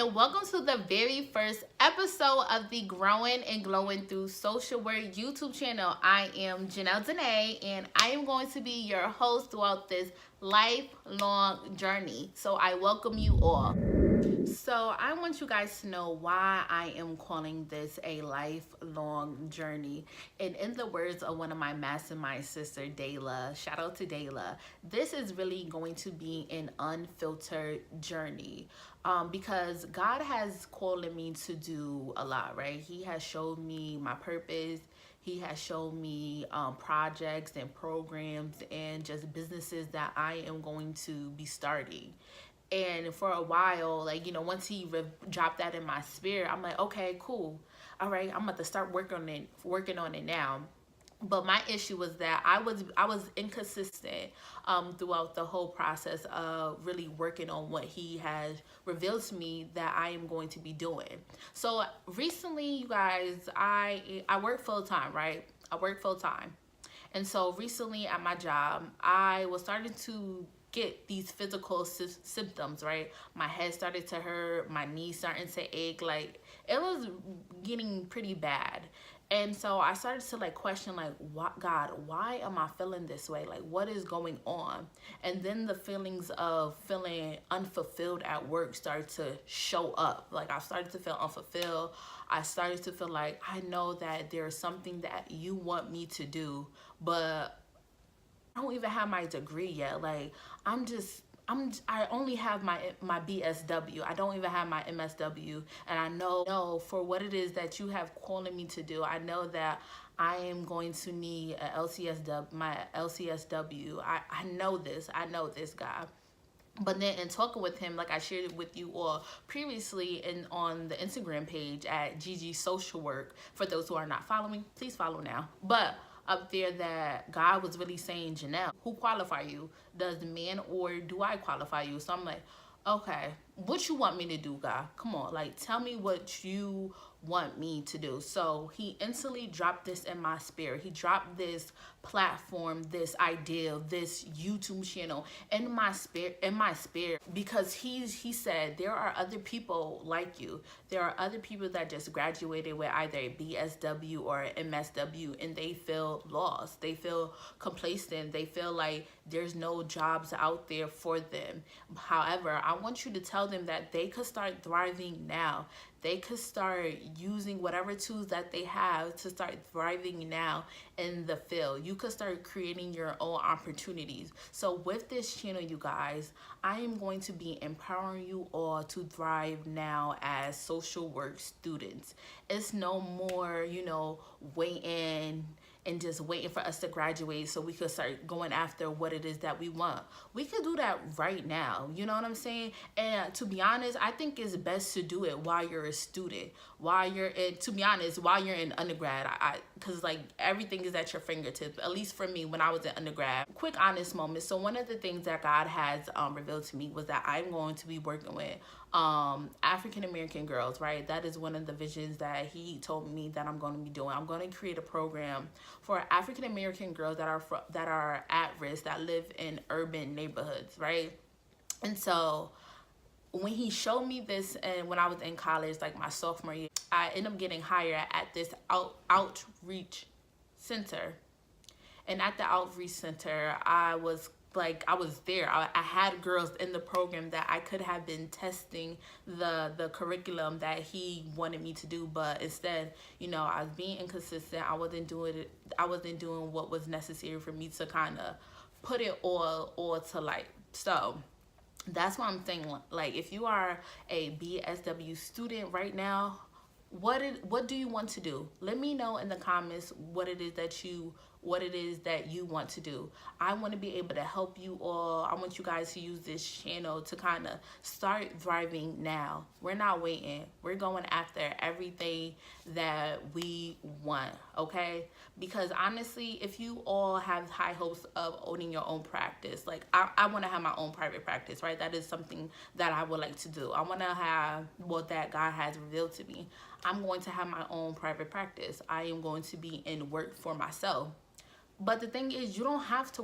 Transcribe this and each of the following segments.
and welcome to the very first episode of the Growing and Glowing Through Social Work YouTube channel. I am Janelle Danae, and I am going to be your host throughout this lifelong journey. So I welcome you all. So I want you guys to know why I am calling this a lifelong journey. And in the words of one of my mastermind sister, Dayla, shout out to Dayla, this is really going to be an unfiltered journey. Because God has called me to do a lot, right? He has showed me my purpose. He has shown me projects and programs and just businesses that I am going to be starting. And for a while, once he dropped that in my spirit, I'm like, okay, cool. All right, I'm about to start working on it now. But my issue was that I was inconsistent throughout the whole process of really working on what he has revealed to me that I am going to be doing. So recently, you guys, I work full time, right? I work full time. And so recently at my job, I was starting to get these physical symptoms, right? My head started to hurt, my knees starting to ache, like it was getting pretty bad. And so I started to question, God, why am I feeling this way? Like, what is going on? And then the feelings of feeling unfulfilled at work started to show up. Like, I started to feel unfulfilled. I started to feel like I know that there's something that you want me to do, but I don't even have my degree yet. Like, I only have my BSW. I don't even have my MSW. And I know for what it is that you have calling me to do, I know that I am going to need my LCSW. I know this, God. But then in talking with him, like I shared it with you all previously on the Instagram page at GG Social Work. For those who are not following, please follow now. But up there that God was really saying, Janelle, who qualify you? Does the man or do I qualify you? So I'm like, okay, what you want me to do, God? Come on, tell me what you want me to do. So he instantly dropped this in my spirit. He dropped this platform, this idea, this YouTube channel in my spirit, because he said there are other people like you. There are other people that just graduated with either a BSW or an MSW, and they feel lost. They feel complacent. They feel like there's no jobs out there for them. However, I want you to tell them that they could start thriving now. They could start using whatever tools that they have to start thriving now in the field. You could start creating your own opportunities. So with this channel, you guys, I am going to be empowering you all to thrive now as social work students. It's no more, waiting and just waiting for us to graduate so we could start going after what it is that we want. We could do that right now. You know what I'm saying? And to be honest, I think it's best to do it while you're a student, while you're in undergrad. Because everything is at your fingertips, at least for me when I was in undergrad. Quick honest moment. So one of the things that God has revealed to me was that I'm going to be working with African American girls, right? That is one of the visions that he told me that I'm going to be doing. I'm going to create a program for African American girls that are at risk, that live in urban neighborhoods, right? And so when he showed me this, and when I was in college, my sophomore year, I ended up getting hired at this outreach center. And at the outreach center, I was there. I had girls in the program that I could have been testing the curriculum that he wanted me to do, but instead, I was being inconsistent. I wasn't doing it. I wasn't doing what was necessary for me to kind of put it all to so. That's why I'm saying, if you are a BSW student right now, what do you want to do? Let me know in the comments what it is that you want to do. I want to be able to help you all. I want you guys to use this channel to kind of start thriving now. We're not waiting. We're going after everything that we want, okay? Because honestly, if you all have high hopes of owning your own practice, I want to have my own private practice, right? That is something that I would like to do. I want to have what that God has revealed to me. I'm going to have my own private practice. I am going to be in work for myself. But the thing is, you don't have to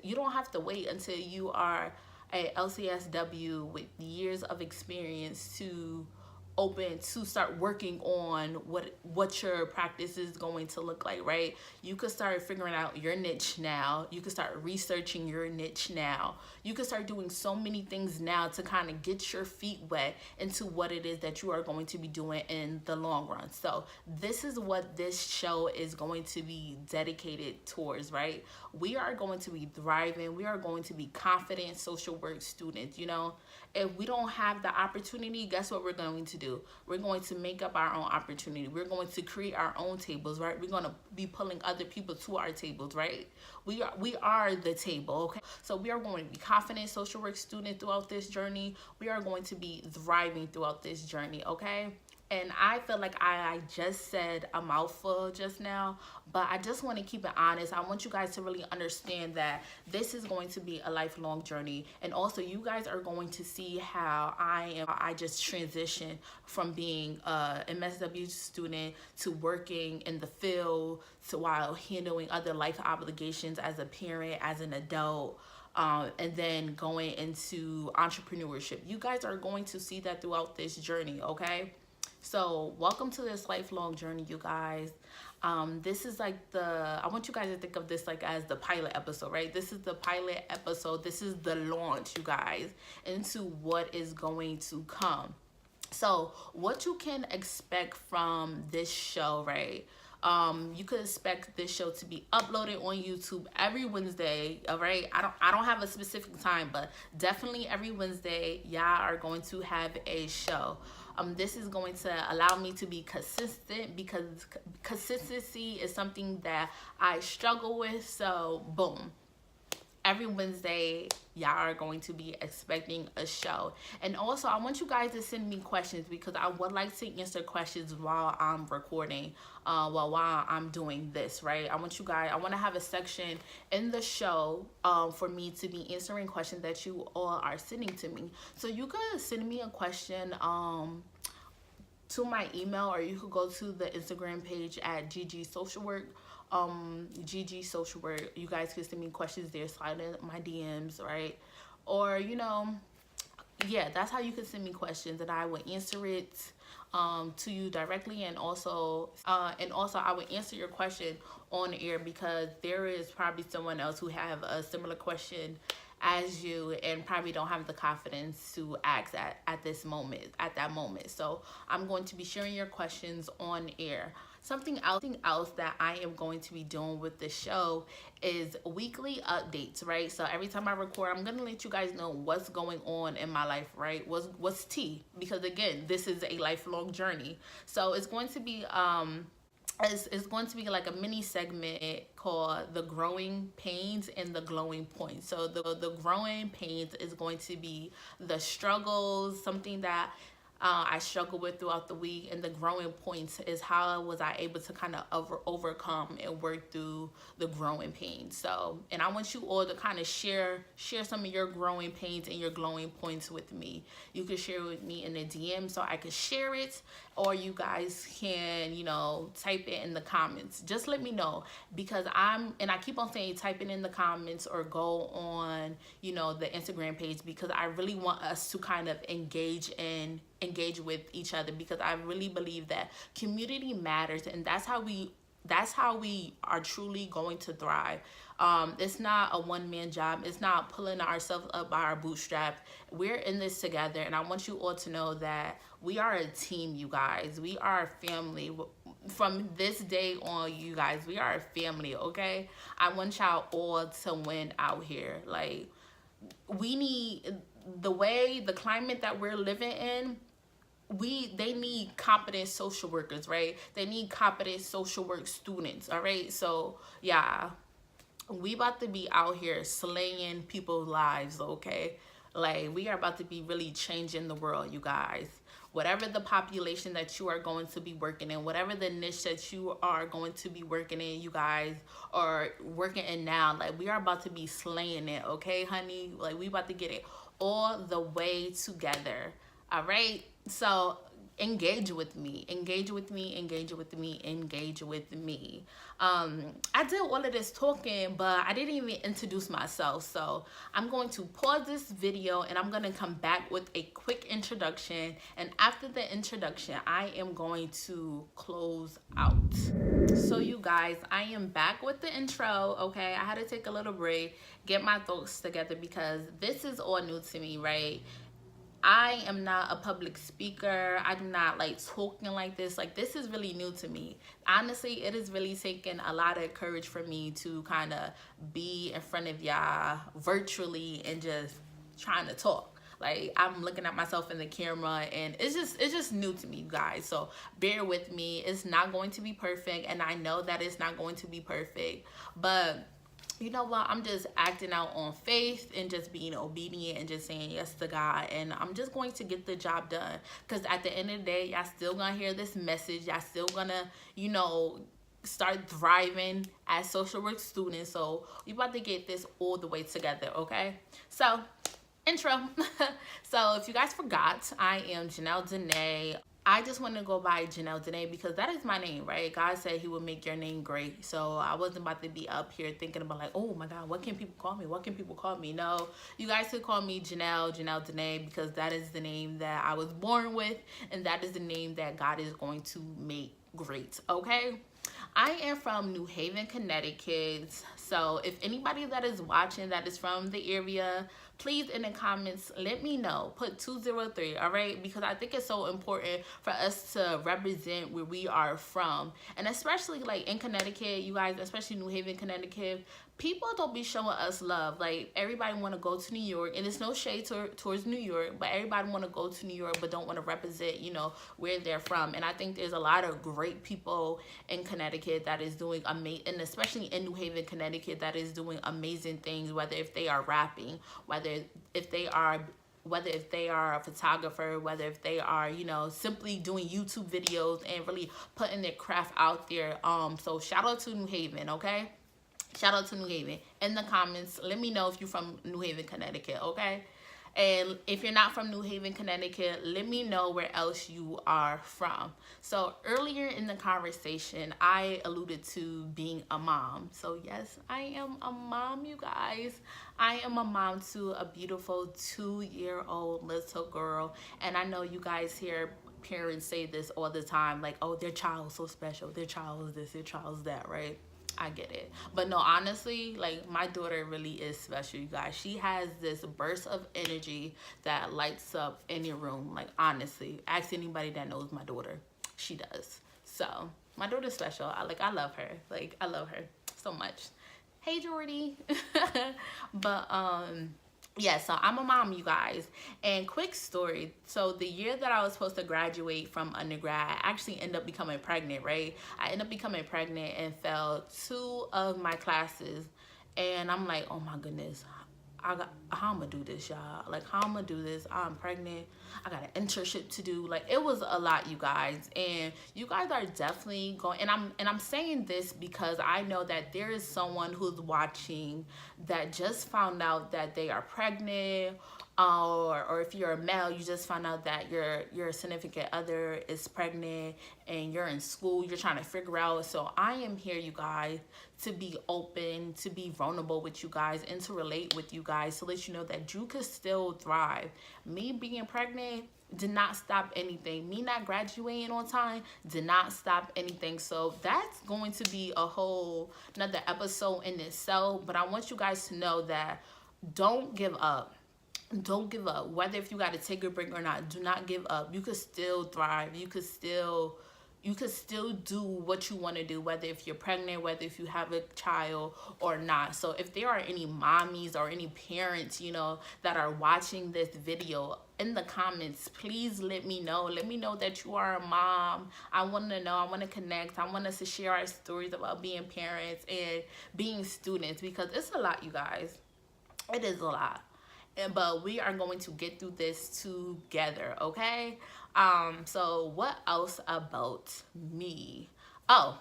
you don't have to wait until you are a LCSW with years of experience to open to start working on what your practice is going to look like, right? You could start figuring out your niche now. You could start researching your niche now. You could start doing so many things now to kind of get your feet wet into what it is that you are going to be doing in the long run. So this is what this show is going to be dedicated towards, right? We are going to be thriving. We are going to be confident social work students. You know, if we don't have the opportunity, guess what we're going to do? We're going to make up our own opportunity. We're going to create our own tables, right? We're going to be pulling other people to our tables, right? We are the table, okay? So we are going to be confident social work students throughout this journey. We are going to be thriving throughout this journey, okay? And I feel like I just said a mouthful just now, but I just want to keep it honest. I want you guys to really understand that this is going to be a lifelong journey. And also you guys are going to see how I just transitioned from being a MSW student to working in the field, to while handling other life obligations as a parent, as an adult. And then going into entrepreneurship. You guys are going to see that throughout this journey, okay? So welcome to this lifelong journey, you guys. This is like I want you guys to think of this like as the pilot episode, right? This is the pilot episode. This is the launch, you guys, into what is going to come. So what you can expect from this show, right? You could expect this show to be uploaded on YouTube every Wednesday, all right? I don't have a specific time, but definitely every Wednesday, y'all are going to have a show. This is going to allow me to be consistent, because consistency is something that I struggle with. So boom, every Wednesday, y'all are going to be expecting a show. And also, I want you guys to send me questions, because I would like to answer questions while I'm recording, while I'm doing this, right? I want to have a section in the show for me to be answering questions that you all are sending to me. So you could send me a question to my email, or you could go to the Instagram page at GG Social Work. GG Social Work. You guys can send me questions there, slide in my DMs, right? Or, you know, yeah, that's how you can send me questions, and I will answer it to you directly. And also I would answer your question on air, because there is probably someone else who have a similar question as you and probably don't have the confidence to ask at that moment. So I'm going to be sharing your questions on air. Something else that I am going to be doing with the show is weekly updates, right? So every time I record, I'm going to let you guys know what's going on in my life, right? What's tea? Because again, this is a lifelong journey. So it's going to be it's going to be like a mini segment called The Growing Pains and the Glowing Points. So the growing pains is going to be the struggles, something that I struggle with throughout the week, and the growing points is how was I able to kind of overcome and work through the growing pains. So, and I want you all to kind of share some of your growing pains and your glowing points with me. You can share with me in the DM so I can share it, or you guys can, you know, type it in the comments. Just let me know, because I keep on saying type it in the comments or go on, you know, the Instagram page, because I really want us to kind of engage with each other, because I really believe that community matters, and that's how we are truly going to thrive. It's not a one-man job. It's not pulling ourselves up by our bootstraps. We're in this together, and I want you all to know that we are a team, you guys. We are a family. From this day on, you guys, we are a family, okay? I want y'all all to win out here. Like, we need the climate that we're living in. They need competent social workers, right? They need competent social work students, all right? So yeah, we about to be out here slaying people's lives, okay? Like, we are about to be really changing the world, you guys. Whatever the population that you are going to be working in, whatever the niche that you are going to be working in, you guys are working in now, like, we are about to be slaying it, okay, honey? Like, we about to get it all the way together, all right? So engage with me, engage with me, engage with me, engage with me. I did all of this talking, but I didn't even introduce myself. So I'm going to pause this video and I'm going to come back with a quick introduction. And after the introduction, I am going to close out. So you guys, I am back with the intro. Okay, I had to take a little break, get my thoughts together, because this is all new to me, right? I am not a public speaker. I do not like talking like this. Like, this is really new to me. Honestly, it has really taken a lot of courage for me to kind of be in front of y'all virtually and just trying to talk. Like, I'm looking at myself in the camera, and it's just new to me, you guys. So bear with me. It's not going to be perfect, and I know that it's not going to be perfect, but you know what, I'm just acting out on faith and just being obedient and just saying yes to God, and I'm just going to get the job done, because at the end of the day, y'all still gonna hear this message. Y'all still gonna, you know, start thriving as social work students. So we about to get this all the way together, okay? So intro. So if you guys forgot, I am Janelle Danae. I just want to go by Janelle Danae because that is my name, right? God said he would make your name great. So I wasn't about to be up here thinking about like, oh my God, what can people call me? What can people call me? No, you guys could call me Janelle Danae, because that is the name that I was born with, and that is the name that God is going to make great, okay? I am from New Haven, Connecticut. So if anybody that is watching that is from the area, please in the comments let me know. Put 203, all right? Because I think it's so important for us to represent where we are from. And especially like in Connecticut, you guys, especially New Haven, Connecticut, people don't be showing us love. Like, everybody want to go to New York, and it's no shade towards New York, but everybody want to go to New York but don't want to represent, you know, where they're from. And I think there's a lot of great people in Connecticut that is doing amazing, and especially in New Haven, Connecticut, that is doing amazing things, whether if they are rapping, whether if they are a photographer, whether if they are, you know, simply doing YouTube videos and really putting their craft out there. So shout out to New Haven, okay? Shout out to New Haven. In the comments, let me know if you're from New Haven, Connecticut, okay? And if you're not from New Haven, Connecticut, let me know where else you are from. So earlier in the conversation, I alluded to being a mom. So yes, I am a mom, you guys. I am a mom to a beautiful 2-year-old little girl. And I know you guys hear parents say this all the time, like, oh, their child is so special. Their child is this, their child is that, right? I get it. But no, honestly, like, my daughter really is special, you guys. She has this burst of energy that lights up any room. Like, honestly, ask anybody that knows my daughter. She does. So my daughter's special. I love her. Like, I love her so much. Hey, Jordy. But yeah, so I'm a mom, you guys. And quick story, so the year that I was supposed to graduate from undergrad, I actually ended up becoming pregnant, right? I ended up becoming pregnant and failed 2 of my classes. And I'm like, oh my goodness, how I'm gonna do this, y'all? Like, how I'm gonna do this? I'm pregnant. I got an internship to do. Like, it was a lot, you guys. And you guys are definitely going, and I'm saying this because I know that there is someone who's watching that just found out that they are pregnant, or if you're a male, you just found out that your significant other is pregnant and you're in school, you're trying to figure out. So I am here, you guys, to be open, to be vulnerable with you guys, and to relate with you guys, to let you know that you could still thrive. Me being pregnant did not stop anything. Me not graduating on time did not stop anything. So that's going to be a whole another episode in itself. But I want you guys to know that don't give up. Don't give up. Whether if you got to take a break or not, do not give up. You could still thrive. You could still do what you want to do, whether if you're pregnant, whether if you have a child or not. So if there are any mommies or any parents, you know, that are watching this video, in the comments, please let me know. Let me know that you are a mom. I want to know. I want to connect. I want us to share our stories about being parents and being students, because it's a lot, you guys. It is a lot. But we are going to get through this together, okay? So what else about me? Oh,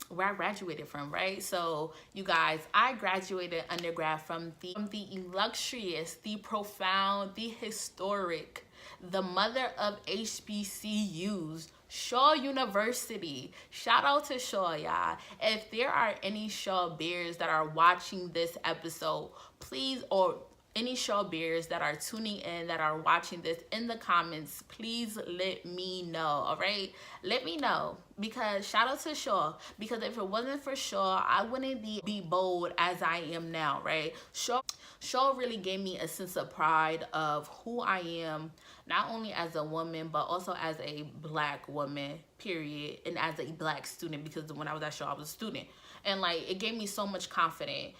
where I graduated from, right? So you guys, I graduated undergrad from the illustrious, the profound, the historic, the mother of HBCUs, Shaw University. Shout out to Shaw, y'all. If there are any Shaw Bears that are watching this episode, please, or any Shaw Bears that are tuning in, that are watching this, in the comments, please let me know, all right? Let me know, because shout out to Shaw, because if it wasn't for Shaw, I wouldn't be bold as I am now, right? Shaw really gave me a sense of pride of who I am, not only as a woman, but also as a Black woman, period, and as a Black student, because when I was at Shaw, I was a student. And like, it gave me so much confidence.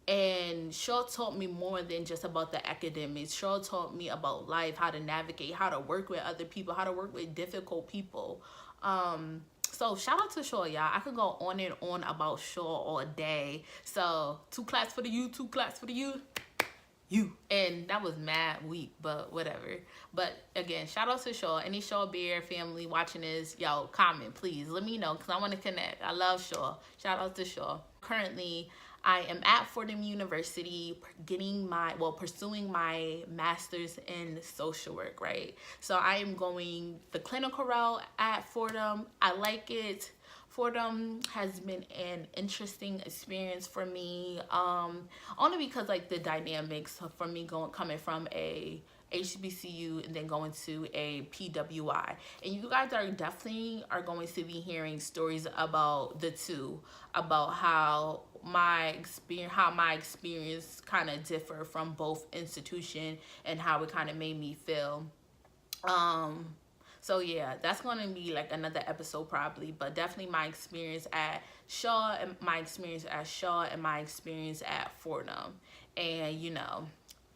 And Shaw taught me more than just about the academics. Shaw taught me about life, how to navigate, how to work with other people, how to work with difficult people. So shout out to Shaw, y'all. I could go on and on about Shaw all day. So 2 claps for the you, 2 claps for the you. And that was mad weak, but whatever. But again, shout out to Shaw. Any Shaw Bear family watching this, yo, comment, please. Let me know, because I want to connect. I love Shaw. Shout out to Shaw. Currently, I am at Fordham University pursuing my master's in social work, right? So I am going the clinical route at Fordham. I like it. Fordham has been an interesting experience for me, only because like the dynamics for me coming from a HBCU and then going to a PWI, and you guys are definitely going to be hearing stories about the two, about how my experience kind of differ from both institution and how it kind of made me feel. So yeah, that's going to be like another episode probably, but definitely my experience at Shaw and my experience at Fordham. And you know,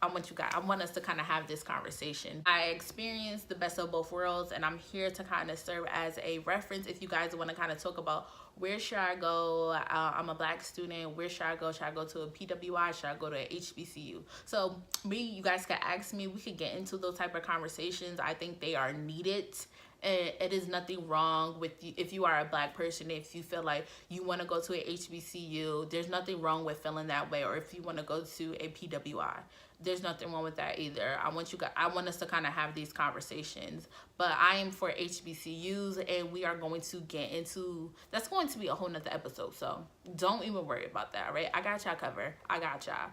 I want us to kind of have this conversation. I experienced the best of both worlds, and I'm here to kind of serve as a reference if you guys want to kind of talk about where should I go. I'm a Black student. Where should I go? Should I go to a PWI? Should I go to a HBCU? So you guys can ask me. We could get into those type of conversations. I think they are needed. It is nothing wrong with you if you are a Black person. If you feel like you want to go to a HBCU, there's nothing wrong with feeling that way. Or if you want to go to a PWI, there's nothing wrong with that either. I want us to kind of have these conversations. But I am for HBCUs, and we are going to get into, that's going to be a whole nother episode. So don't even worry about that, right? I got y'all covered. I got y'all.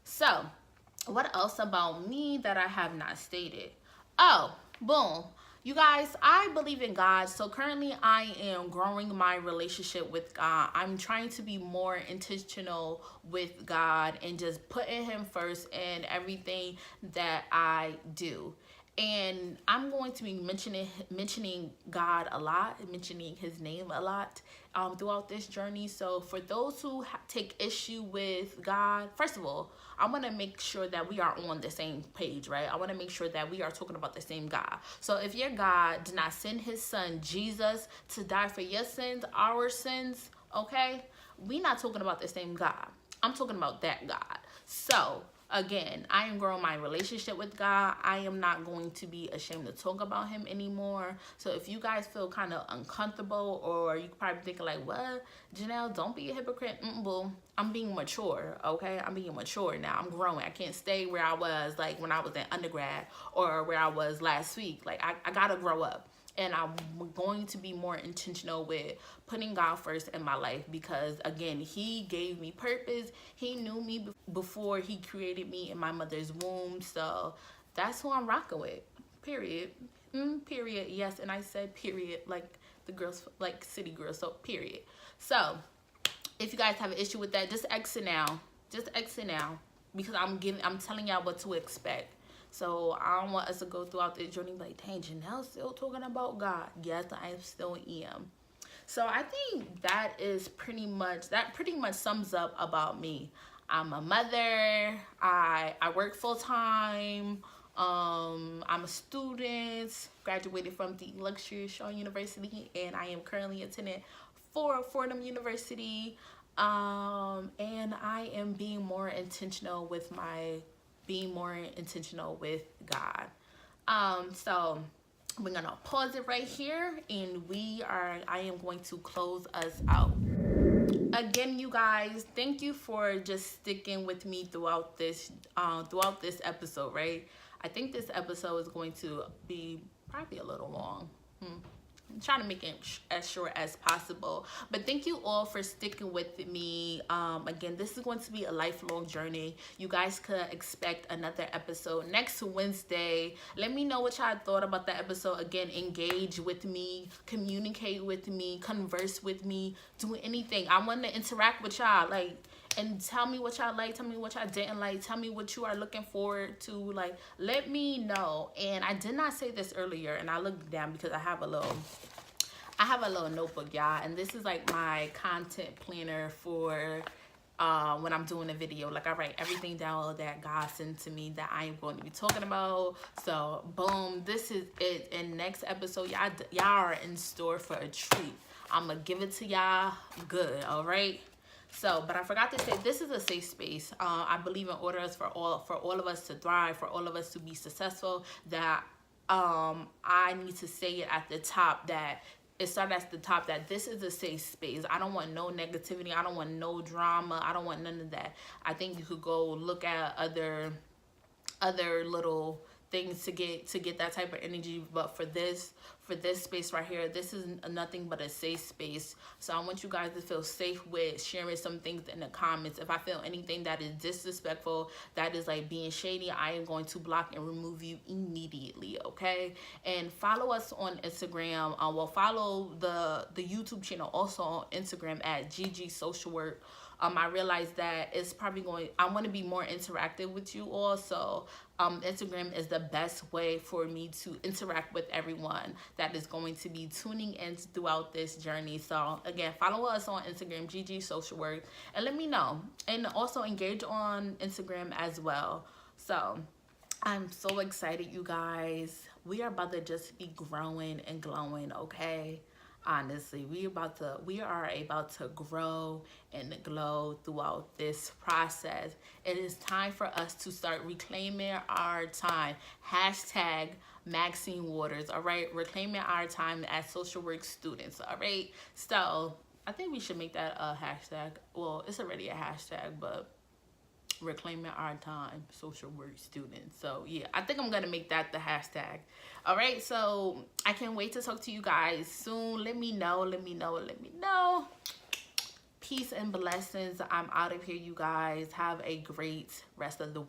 So what else about me that I have not stated? Oh, boom. You guys, I believe in God. So currently I am growing my relationship with God. I'm trying to be more intentional with God and just putting him first in everything that I do. And I'm going to be mentioning God a lot, mentioning his name a lot throughout this journey. So for those who take issue with God, first of all, I want to make sure that we are on the same page, right? I want to make sure that we are talking about the same God. So if your God did not send his son Jesus to die for your sins, our sins, okay, we're not talking about the same God. I'm talking about that God. So again, I am growing my relationship with God. I am not going to be ashamed to talk about him anymore. So if you guys feel kind of uncomfortable, or you probably thinking like, what, Janelle, don't be a hypocrite. Boo. I'm being mature, okay? I'm being mature now. I'm growing. I can't stay where I was like when I was in undergrad or where I was last week. Like I gotta grow up. And I'm going to be more intentional with putting God first in my life, because again, he gave me purpose. He knew me before he created me in my mother's womb. So that's who I'm rocking with, period. Period. Yes, and I said period like the girls, like city girls, so period. So if you guys have an issue with that, just exit now. Just exit now, because I'm telling y'all what to expect. So I don't want us to go throughout this journey like, dang, Janelle still talking about God. Yes, I still am. So I think that pretty much sums up about me. I'm a mother. I work full time. I'm a student, graduated from the luxurious Shaw University, and I am currently attending Fordham University. And I am being more intentional with God. So we're gonna pause it right here, and I am going to close us out. again, you guys, thank you for just sticking with me throughout this episode, right? I think this episode is going to be probably a little long. I'm trying to make it as short as possible, but thank you all for sticking with me. Again, this is going to be a lifelong journey. You guys could expect another episode next Wednesday. Let me know what y'all thought about the episode. Again, engage with me, communicate with me, converse with me, do anything. I want to interact with y'all, like, and tell me what y'all like, tell me what y'all didn't like, tell me what you are looking forward to. Like, let me know. And I did not say this earlier, and I looked down because I have a little notebook, y'all, and this is like my content planner for when I'm doing a video. Like, I write everything down that God sent to me that I am going to be talking about. So boom, this is it. And next episode, y'all are in store for a treat. I'm gonna give it to y'all good. All right. So, but I forgot to say, this is a safe space. I believe in orders for all of us to thrive, for all of us to be successful. That I need to say it at the top, that it started at the top, that this is a safe space. I don't want no negativity. I don't want no drama. I don't want none of that. I think you could go look at other little things to get that type of energy, but for this space right here, this is nothing but a safe space. So I want you guys to feel safe with sharing some things in the comments. If I feel anything that is disrespectful, that is like being shady, I am going to block and remove you immediately, okay? And follow us on Instagram. Follow the YouTube channel also on Instagram at GG Social Work. I realized that it's probably I want to be more interactive with you all. So Instagram is the best way for me to interact with everyone that is going to be tuning in throughout this journey. So again, follow us on Instagram, GG Social Work, and let me know. And also engage on Instagram as well. So I'm so excited, you guys. We are about to just be growing and glowing, okay? Honestly, we are about to grow and glow throughout this process. It is time for us to start reclaiming our time. Hashtag Maxine Waters, all right? Reclaiming our time as social work students, all right? So I think we should make that a hashtag. Well, it's already a hashtag, but reclaiming our time, social work students. So yeah, I think I'm gonna make that the hashtag. All right, so I can't wait to talk to you guys soon. Let me know. Peace and blessings. I'm out of here, you guys. Have a great rest of the week.